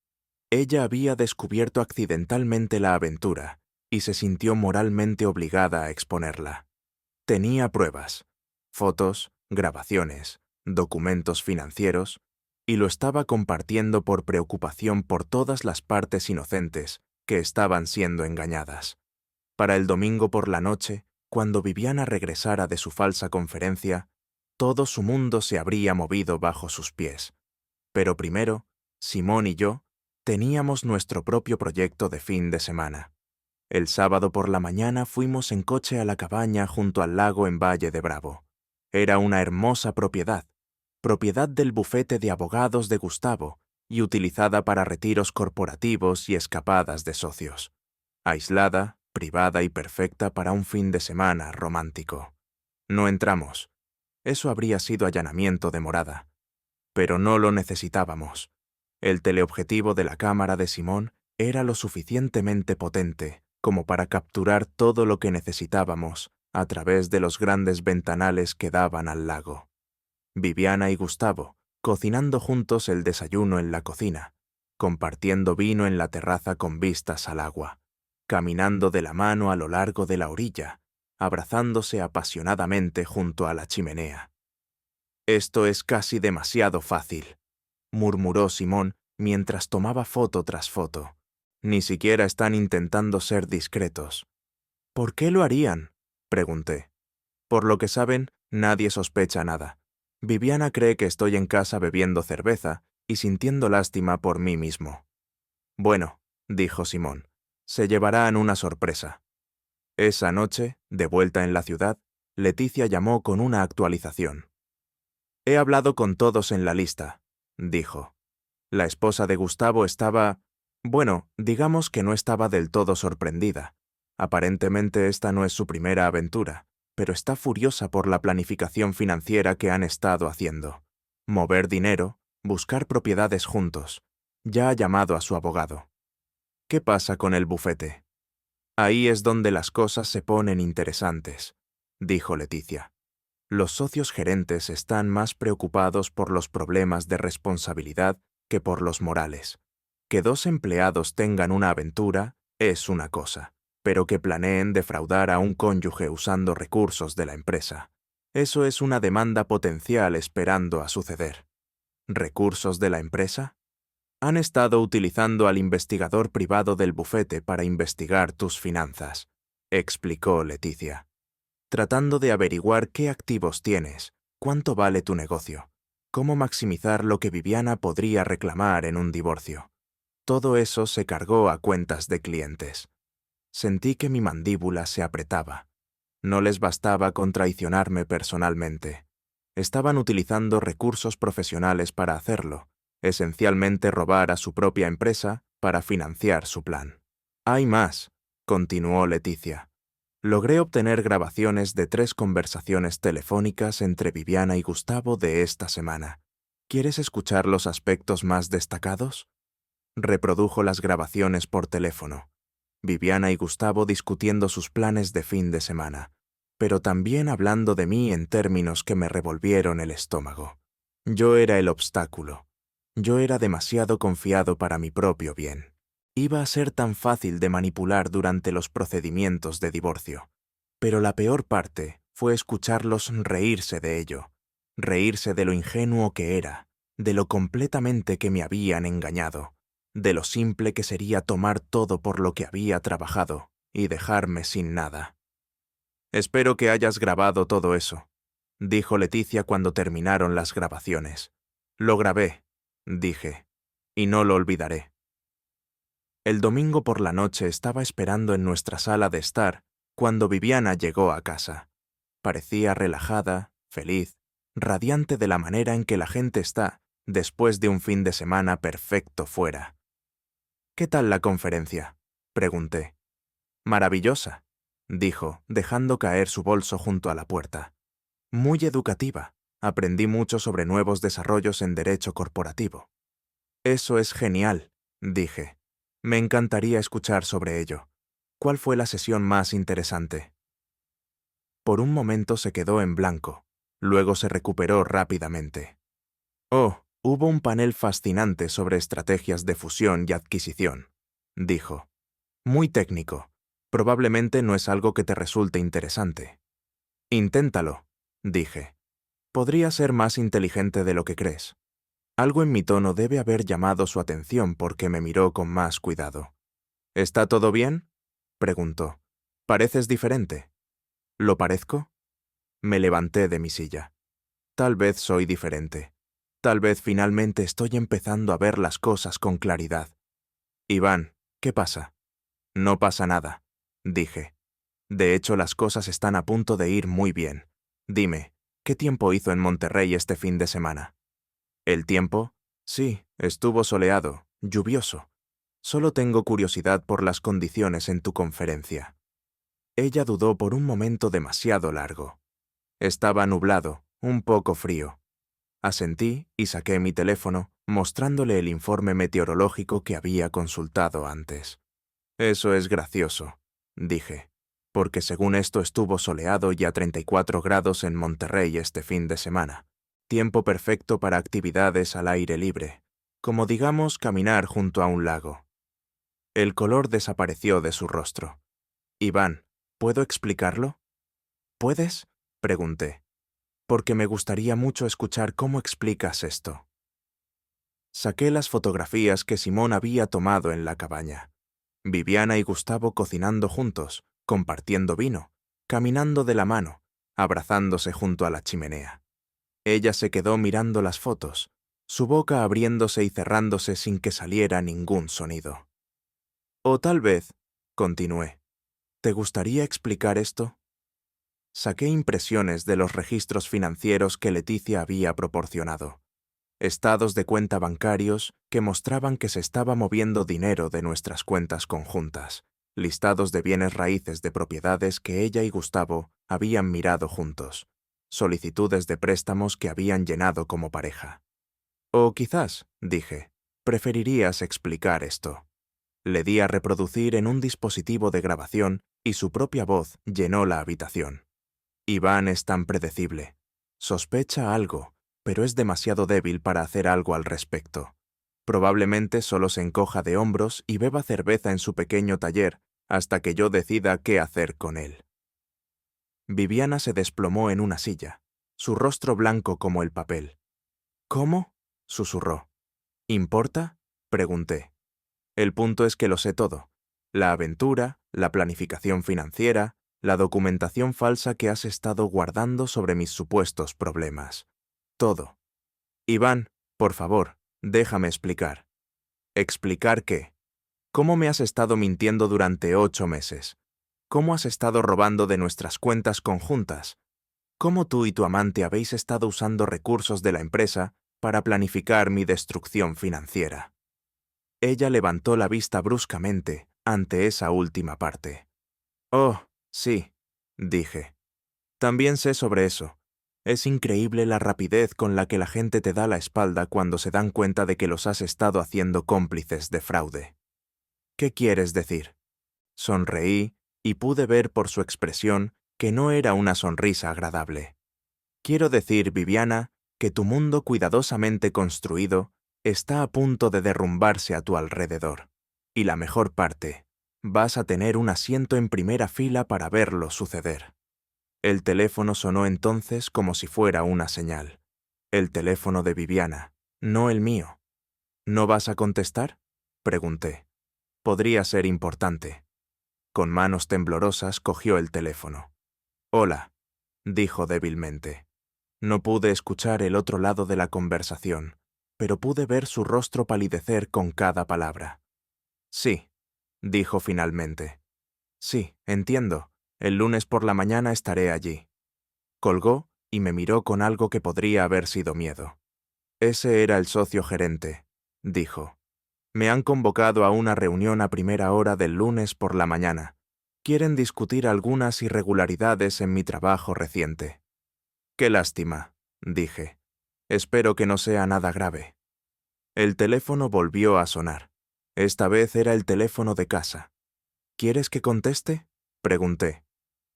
B: Ella había descubierto accidentalmente la aventura y se sintió moralmente obligada a exponerla. Tenía pruebas, fotos, grabaciones, documentos financieros, y lo estaba compartiendo por preocupación por todas las partes inocentes que estaban siendo engañadas. Para el domingo por la noche, cuando Viviana regresara de su falsa conferencia, todo su mundo se habría movido bajo sus pies. Pero primero, Simón y yo teníamos nuestro propio proyecto de fin de semana. El sábado por la mañana fuimos en coche a la cabaña junto al lago en Valle de Bravo. Era una hermosa propiedad del bufete de abogados de Gustavo y utilizada para retiros corporativos y escapadas de socios. Aislada, privada y perfecta para un fin de semana romántico. No entramos. Eso habría sido allanamiento de morada. Pero no lo necesitábamos. El teleobjetivo de la cámara de Simón era lo suficientemente potente como para capturar todo lo que necesitábamos a través de los grandes ventanales que daban al lago. Viviana y Gustavo, cocinando juntos el desayuno en la cocina, compartiendo vino en la terraza con vistas al agua, caminando de la mano a lo largo de la orilla, abrazándose apasionadamente junto a la chimenea. «Esto es casi demasiado fácil», murmuró Simón mientras tomaba foto tras foto. «Ni siquiera están intentando ser discretos». «¿Por qué lo harían?», pregunté. «Por lo que saben, nadie sospecha nada. Viviana cree que estoy en casa bebiendo cerveza y sintiendo lástima por mí mismo». «Bueno», dijo Simón, «se llevarán una sorpresa». Esa noche, de vuelta en la ciudad, Leticia llamó con una actualización. «He hablado con todos en la lista», dijo. La esposa de Gustavo estaba... Bueno, digamos que no estaba del todo sorprendida. Aparentemente esta no es su primera aventura, pero está furiosa por la planificación financiera que han estado haciendo. Mover dinero, buscar propiedades juntos. Ya ha llamado a su abogado. ¿Qué pasa con el bufete? Ahí es donde las cosas se ponen interesantes, dijo Leticia. Los socios gerentes están más preocupados por los problemas de responsabilidad que por los morales. Que dos empleados tengan una aventura es una cosa, pero que planeen defraudar a un cónyuge usando recursos de la empresa. Eso es una demanda potencial esperando a suceder. ¿Recursos de la empresa? Han estado utilizando al investigador privado del bufete para investigar tus finanzas, explicó Leticia. Tratando de averiguar qué activos tienes, cuánto vale tu negocio, cómo maximizar lo que Viviana podría reclamar en un divorcio. Todo eso se cargó a cuentas de clientes. Sentí que mi mandíbula se apretaba. No les bastaba con traicionarme personalmente. Estaban utilizando recursos profesionales para hacerlo, esencialmente robar a su propia empresa para financiar su plan. «Hay más», continuó Leticia. «Logré obtener grabaciones de 3 conversaciones telefónicas entre Viviana y Gustavo de esta semana. ¿Quieres escuchar los aspectos más destacados?» Reprodujo las grabaciones por teléfono. Viviana y Gustavo discutiendo sus planes de fin de semana, pero también hablando de mí en términos que me revolvieron el estómago. Yo era el obstáculo. Yo era demasiado confiado para mi propio bien. Iba a ser tan fácil de manipular durante los procedimientos de divorcio. Pero la peor parte fue escucharlos reírse de ello, reírse de lo ingenuo que era, de lo completamente que me habían engañado, de lo simple que sería tomar todo por lo que había trabajado y dejarme sin nada. «Espero que hayas grabado todo eso», dijo Leticia cuando terminaron las grabaciones. «Lo grabé», dije, «y no lo olvidaré». El domingo por la noche estaba esperando en nuestra sala de estar cuando Viviana llegó a casa. Parecía relajada, feliz, radiante de la manera en que la gente está después de un fin de semana perfecto fuera. «¿Qué tal la conferencia?», pregunté. «Maravillosa», dijo, dejando caer su bolso junto a la puerta. «Muy educativa. Aprendí mucho sobre nuevos desarrollos en derecho corporativo». «Eso es genial», dije. «Me encantaría escuchar sobre ello. ¿Cuál fue la sesión más interesante?». Por un momento se quedó en blanco. Luego se recuperó rápidamente. «Oh, hubo un panel fascinante sobre estrategias de fusión y adquisición», dijo. «Muy técnico. Probablemente no es algo que te resulte interesante». «Inténtalo», dije. «Podría ser más inteligente de lo que crees». Algo en mi tono debe haber llamado su atención porque me miró con más cuidado. «¿Está todo bien?», preguntó. «Pareces diferente». «¿Lo parezco?». Me levanté de mi silla. Tal vez soy diferente. Tal vez finalmente estoy empezando a ver las cosas con claridad. «Iván, ¿qué pasa?». «No pasa nada», dije. «De hecho, las cosas están a punto de ir muy bien. Dime, ¿qué tiempo hizo en Monterrey este fin de semana?». «¿El tiempo?». «Sí, estuvo soleado, lluvioso. Solo tengo curiosidad por las condiciones en tu conferencia». Ella dudó por un momento demasiado largo. «Estaba nublado, un poco frío». Asentí y saqué mi teléfono, mostrándole el informe meteorológico que había consultado antes. «Eso es gracioso», dije. porque según esto estuvo soleado y a 34 grados en Monterrey este fin de semana. Tiempo perfecto para actividades al aire libre, como digamos caminar junto a un lago. El color desapareció de su rostro. Iván, ¿puedo explicarlo? ¿Puedes? Pregunté, porque me gustaría mucho escuchar cómo explicas esto. Saqué las fotografías que Simón había tomado en la cabaña. Viviana y Gustavo cocinando juntos, compartiendo vino, caminando de la mano, abrazándose junto a la chimenea. Ella se quedó mirando las fotos, su boca abriéndose y cerrándose sin que saliera ningún sonido. O tal vez, continué, ¿te gustaría explicar esto? Saqué impresiones de los registros financieros que Leticia había proporcionado. Estados de cuenta bancarios que mostraban que se estaba moviendo dinero de nuestras cuentas conjuntas, listados de bienes raíces de propiedades que ella y Gustavo habían mirado juntos, solicitudes de préstamos que habían llenado como pareja. O quizás, dije, preferirías explicar esto. Le di a reproducir en un dispositivo de grabación y su propia voz llenó la habitación. Iván es tan predecible. Sospecha algo, pero es demasiado débil para hacer algo al respecto. Probablemente solo se encoja de hombros y beba cerveza en su pequeño taller hasta que yo decida qué hacer con él. Viviana se desplomó en una silla, su rostro blanco como el papel. ¿Cómo? Susurró. ¿Importa? Pregunté. El punto es que lo sé todo. La aventura, la planificación financiera, la documentación falsa que has estado guardando sobre mis supuestos problemas. Todo. Iván, por favor, déjame explicar. ¿Explicar qué? ¿Cómo me has estado mintiendo durante 8 meses? ¿Cómo has estado robando de nuestras cuentas conjuntas? ¿Cómo tú y tu amante habéis estado usando recursos de la empresa para planificar mi destrucción financiera? Ella levantó la vista bruscamente ante esa última parte. Oh, sí, dije. También sé sobre eso. Es increíble la rapidez con la que la gente te da la espalda cuando se dan cuenta de que los has estado haciendo cómplices de fraude. ¿Qué quieres decir? Sonreí y pude ver por su expresión que no era una sonrisa agradable. Quiero decir, Viviana, que tu mundo cuidadosamente construido está a punto de derrumbarse a tu alrededor. Y la mejor parte, vas a tener un asiento en primera fila para verlo suceder. El teléfono sonó entonces como si fuera una señal. El teléfono de Viviana, no el mío. ¿No vas a contestar? Pregunté. Podría ser importante. Con manos temblorosas cogió el teléfono. Hola, dijo débilmente. No pude escuchar el otro lado de la conversación, pero pude ver su rostro palidecer con cada palabra. Sí, dijo finalmente. Sí, entiendo. El lunes por la mañana estaré allí. Colgó y me miró con algo que podría haber sido miedo. Ese era el socio gerente, dijo. Me han convocado a una reunión a primera hora del lunes por la mañana. Quieren discutir algunas irregularidades en mi trabajo reciente. Qué lástima, dije. Espero que no sea nada grave. El teléfono volvió a sonar. Esta vez era el teléfono de casa. ¿Quieres que conteste? Pregunté.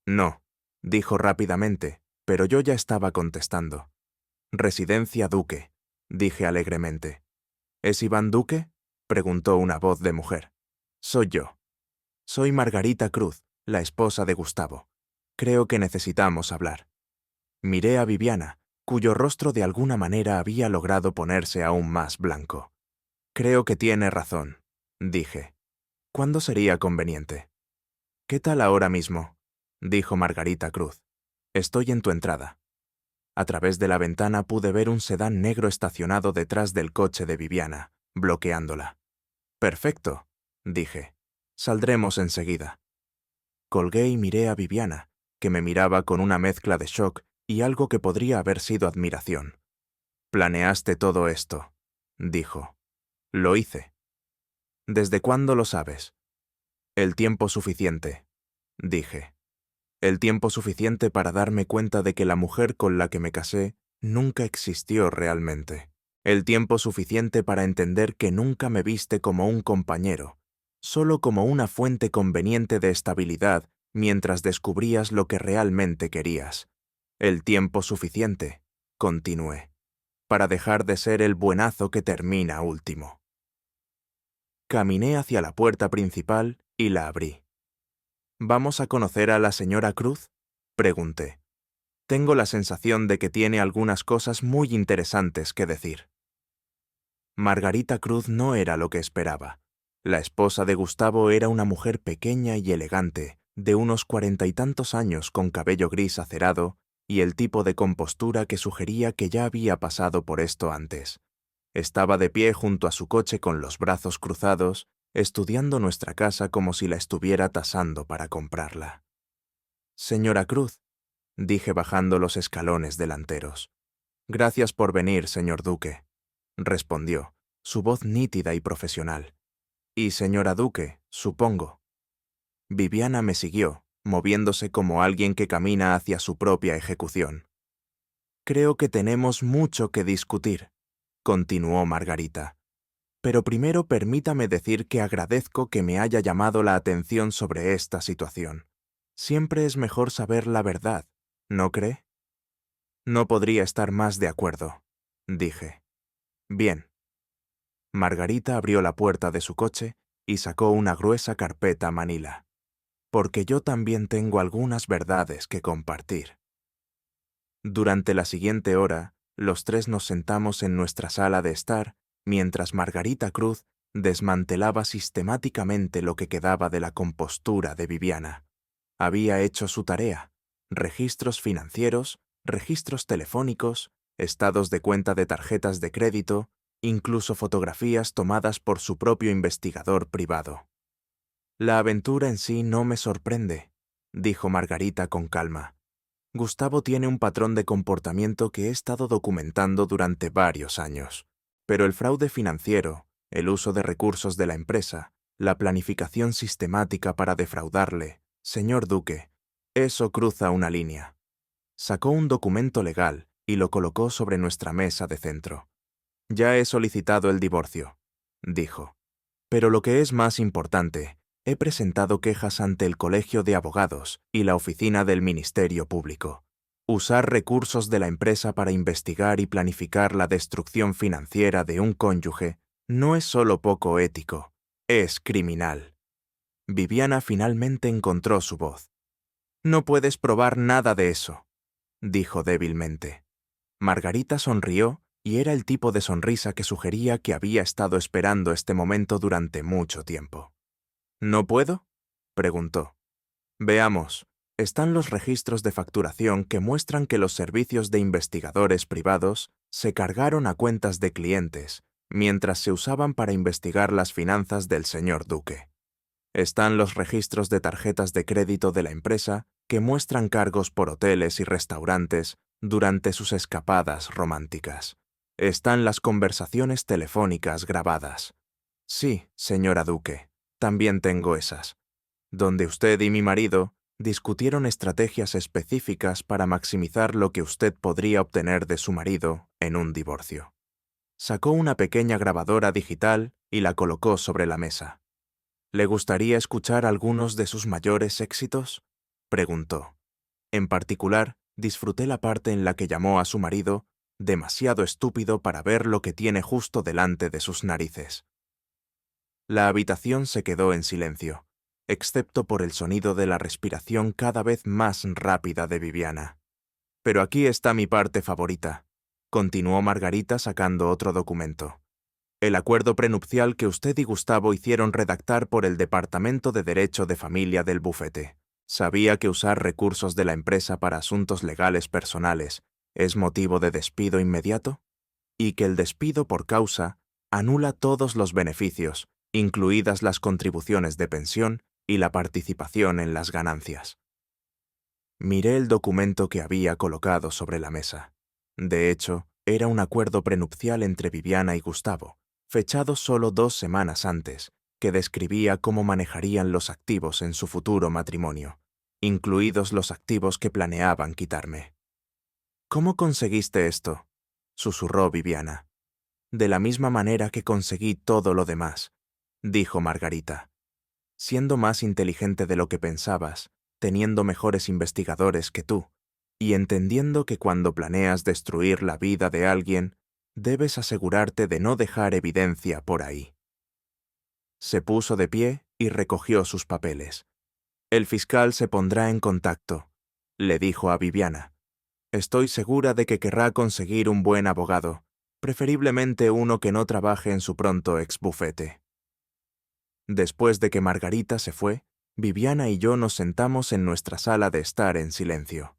B: No, dijo rápidamente, pero yo ya estaba contestando. Residencia Duque, dije alegremente. ¿Es Iván Duque? Preguntó una voz de mujer. Soy yo. Soy Margarita Cruz, la esposa de Gustavo. Creo que necesitamos hablar. Miré a Viviana, cuyo rostro de alguna manera había logrado ponerse aún más blanco. Creo que tiene razón, dije. ¿Cuándo sería conveniente? ¿Qué tal ahora mismo? Dijo Margarita Cruz. Estoy en tu entrada. A través de la ventana pude ver un sedán negro estacionado detrás del coche de Viviana, bloqueándola. Perfecto, dije. Saldremos enseguida. Colgué y miré a Viviana, que me miraba con una mezcla de shock y algo que podría haber sido admiración. Planeaste todo esto, dijo. Lo hice. ¿Desde cuándo lo sabes? El tiempo suficiente, dije. El tiempo suficiente para darme cuenta de que la mujer con la que me casé nunca existió realmente. El tiempo suficiente para entender que nunca me viste como un compañero, solo como una fuente conveniente de estabilidad mientras descubrías lo que realmente querías. El tiempo suficiente, continué, para dejar de ser el buenazo que termina último. Caminé hacia la puerta principal y la abrí. ¿Vamos a conocer a la señora Cruz?, pregunté. Tengo la sensación de que tiene algunas cosas muy interesantes que decir. Margarita Cruz no era lo que esperaba. La esposa de Gustavo era una mujer pequeña y elegante, de unos 40 y tantos años, con cabello gris acerado y el tipo de compostura que sugería que ya había pasado por esto antes. Estaba de pie junto a su coche con los brazos cruzados, estudiando nuestra casa como si la estuviera tasando para comprarla. «Señora Cruz», dije bajando los escalones delanteros. «Gracias por venir, señor Duque», respondió, su voz nítida y profesional. «Y señora Duque, supongo». Viviana me siguió, moviéndose como alguien que camina hacia su propia ejecución. «Creo que tenemos mucho que discutir», continuó Margarita. «Pero primero permítame decir que agradezco que me haya llamado la atención sobre esta situación. Siempre es mejor saber la verdad, ¿no cree?» «No podría estar más de acuerdo», dije. «Bien». Margarita abrió la puerta de su coche y sacó una gruesa carpeta manila. «Porque yo también tengo algunas verdades que compartir». Durante la siguiente hora, los tres nos sentamos en nuestra sala de estar, mientras Margarita Cruz desmantelaba sistemáticamente lo que quedaba de la compostura de Viviana. Había hecho su tarea: registros financieros, registros telefónicos, estados de cuenta de tarjetas de crédito, incluso fotografías tomadas por su propio investigador privado. «La aventura en sí no me sorprende», dijo Margarita con calma. «Gustavo tiene un patrón de comportamiento que he estado documentando durante varios años. Pero el fraude financiero, el uso de recursos de la empresa, la planificación sistemática para defraudarle, señor Duque, eso cruza una línea». Sacó un documento legal y lo colocó sobre nuestra mesa de centro. «Ya he solicitado el divorcio», dijo. «Pero lo que es más importante, he presentado quejas ante el Colegio de Abogados y la Oficina del Ministerio Público. Usar recursos de la empresa para investigar y planificar la destrucción financiera de un cónyuge no es solo poco ético, es criminal». Viviana finalmente encontró su voz. «No puedes probar nada de eso», dijo débilmente. Margarita sonrió, y era el tipo de sonrisa que sugería que había estado esperando este momento durante mucho tiempo. «¿No puedo?», preguntó. «Veamos. Están los registros de facturación que muestran que los servicios de investigadores privados se cargaron a cuentas de clientes, mientras se usaban para investigar las finanzas del señor Duque. Están los registros de tarjetas de crédito de la empresa que muestran cargos por hoteles y restaurantes durante sus escapadas románticas. Están las conversaciones telefónicas grabadas. Sí, señora Duque, también tengo esas, donde usted y mi marido discutieron estrategias específicas para maximizar lo que usted podría obtener de su marido en un divorcio». Sacó una pequeña grabadora digital y la colocó sobre la mesa. «¿Le gustaría escuchar algunos de sus mayores éxitos?», preguntó. En particular, disfruté la parte en la que llamó a su marido demasiado estúpido para ver lo que tiene justo delante de sus narices. La habitación se quedó en silencio, excepto por el sonido de la respiración cada vez más rápida de Viviana. «Pero aquí está mi parte favorita», continuó Margarita sacando otro documento. «El acuerdo prenupcial que usted y Gustavo hicieron redactar por el Departamento de Derecho de Familia del bufete. ¿Sabía que usar recursos de la empresa para asuntos legales personales es motivo de despido inmediato? Y que el despido por causa anula todos los beneficios, incluidas las contribuciones de pensión y la participación en las ganancias». Miré el documento que había colocado sobre la mesa. De hecho, era un acuerdo prenupcial entre Viviana y Gustavo, fechado solo 2 semanas antes, que describía cómo manejarían los activos en su futuro matrimonio, incluidos los activos que planeaban quitarme. «¿Cómo conseguiste esto?», susurró Viviana. «De la misma manera que conseguí todo lo demás», dijo Margarita. «Siendo más inteligente de lo que pensabas, teniendo mejores investigadores que tú, y entendiendo que cuando planeas destruir la vida de alguien, debes asegurarte de no dejar evidencia por ahí. Se puso de pie y recogió sus papeles. El fiscal se pondrá en contacto, le dijo a Viviana. Estoy segura de que querrá conseguir un buen abogado, preferiblemente uno que no trabaje en su pronto exbufete. Después de que Margarita se fue, Viviana y yo nos sentamos en nuestra sala de estar en silencio.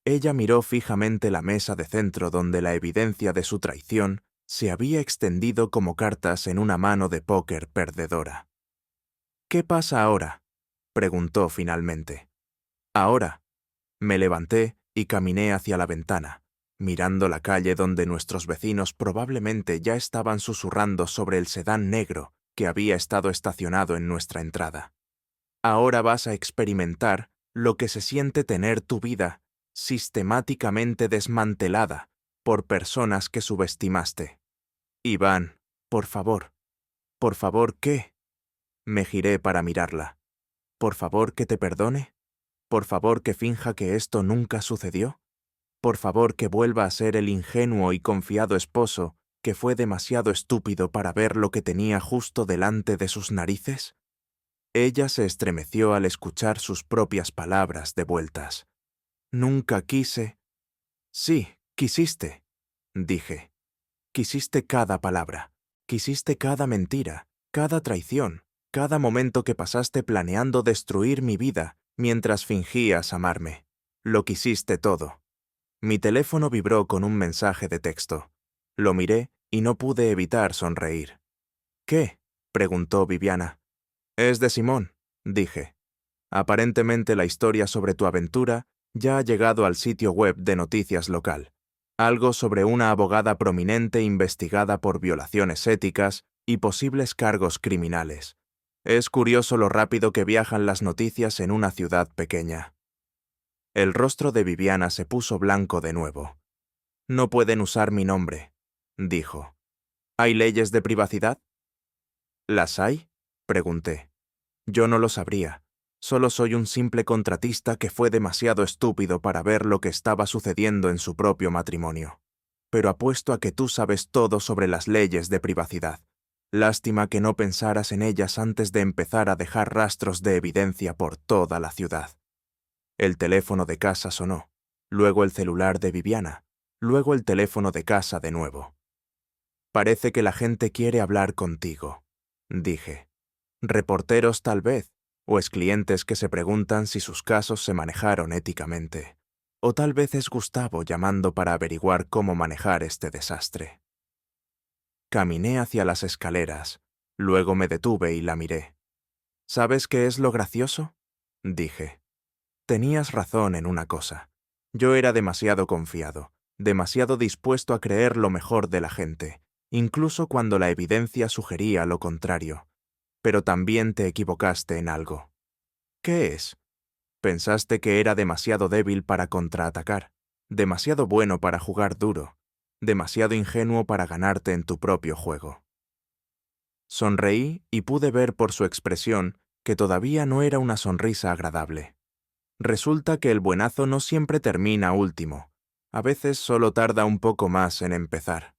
B: Ella miró fijamente la mesa de centro donde la evidencia de su traición se había extendido como cartas en una mano de póker perdedora. «¿Qué pasa ahora?», preguntó finalmente. «Ahora». Me levanté y caminé hacia la ventana, mirando la calle donde nuestros vecinos probablemente ya estaban susurrando sobre el sedán negro que había estado estacionado en nuestra entrada. Ahora vas a experimentar lo que se siente tener tu vida sistemáticamente desmantelada por personas que subestimaste. Iván, por favor, ¿qué? Me giré para mirarla. ¿Por favor que te perdone? ¿Por favor que finja que esto nunca sucedió? ¿Por favor que vuelva a ser el ingenuo y confiado esposo que fue demasiado estúpido para ver lo que tenía justo delante de sus narices? Ella se estremeció al escuchar sus propias palabras devueltas. Nunca quise. Sí, quisiste, dije. Quisiste cada palabra, quisiste cada mentira, cada traición, cada momento que pasaste planeando destruir mi vida mientras fingías amarme. Lo quisiste todo. Mi teléfono vibró con un mensaje de texto. Lo miré y no pude evitar sonreír. ¿Qué?, preguntó Viviana. Es de Simón, dije. Aparentemente la historia sobre tu aventura ya ha llegado al sitio web de noticias local. Algo sobre una abogada prominente investigada por violaciones éticas y posibles cargos criminales. Es curioso lo rápido que viajan las noticias en una ciudad pequeña. El rostro de Viviana se puso blanco de nuevo. No pueden usar mi nombre, dijo. ¿Hay leyes de privacidad? ¿Las hay?, pregunté. Yo no lo sabría. Solo soy un simple contratista que fue demasiado estúpido para ver lo que estaba sucediendo en su propio matrimonio. Pero apuesto a que tú sabes todo sobre las leyes de privacidad. Lástima que no pensaras en ellas antes de empezar a dejar rastros de evidencia por toda la ciudad. El teléfono de casa sonó, luego el celular de Viviana, luego el teléfono de casa de nuevo. Parece que la gente quiere hablar contigo, dije. Reporteros tal vez, o exclientes que se preguntan si sus casos se manejaron éticamente. O tal vez es Gustavo llamando para averiguar cómo manejar este desastre. Caminé hacia las escaleras, luego me detuve y la miré. ¿Sabes qué es lo gracioso?, dije. Tenías razón en una cosa. Yo era demasiado confiado, demasiado dispuesto a creer lo mejor de la gente, incluso cuando la evidencia sugería lo contrario. Pero también te equivocaste en algo. ¿Qué es? Pensaste que era demasiado débil para contraatacar, demasiado bueno para jugar duro, demasiado ingenuo para ganarte en tu propio juego. Sonreí y pude ver por su expresión que todavía no era una sonrisa agradable. Resulta que el buenazo no siempre termina último. A veces solo tarda un poco más en empezar.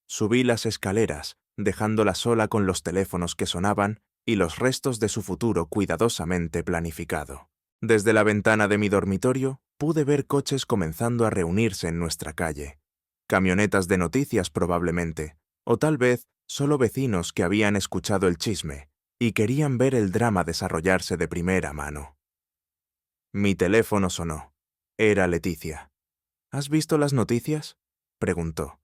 B: Subí las escaleras, dejándola sola con los teléfonos que sonaban y los restos de su futuro cuidadosamente planificado. Desde la ventana de mi dormitorio pude ver coches comenzando a reunirse en nuestra calle. Camionetas de noticias probablemente, o tal vez solo vecinos que habían escuchado el chisme y querían ver el drama desarrollarse de primera mano. Mi teléfono sonó. Era Leticia. ¿Has visto las noticias?, preguntó.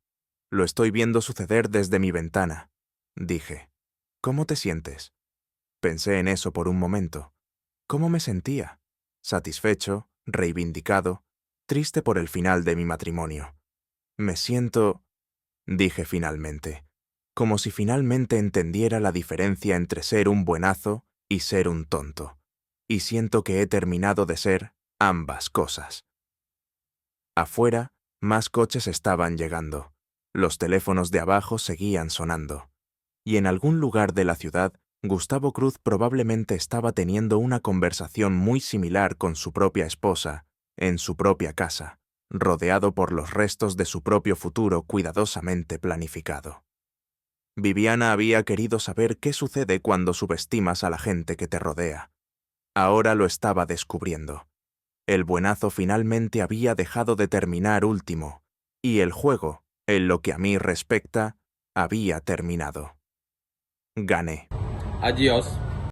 B: Lo estoy viendo suceder desde mi ventana, dije. ¿Cómo te sientes? Pensé en eso por un momento. ¿Cómo me sentía? Satisfecho, reivindicado, triste por el final de mi matrimonio. Me siento, dije finalmente, como si finalmente entendiera la diferencia entre ser un buenazo y ser un tonto. Y siento que he terminado de ser ambas cosas. Afuera, más coches estaban llegando. Los teléfonos de abajo seguían sonando. Y en algún lugar de la ciudad, Gustavo Cruz probablemente estaba teniendo una conversación muy similar con su propia esposa, en su propia casa, rodeado por los restos de su propio futuro cuidadosamente planificado. Viviana había querido saber qué sucede cuando subestimas a la gente que te rodea. Ahora lo estaba descubriendo. El buenazo finalmente había dejado de terminar último, y el juego, en lo que a mí respecta, había terminado. Gané.
A: Adiós.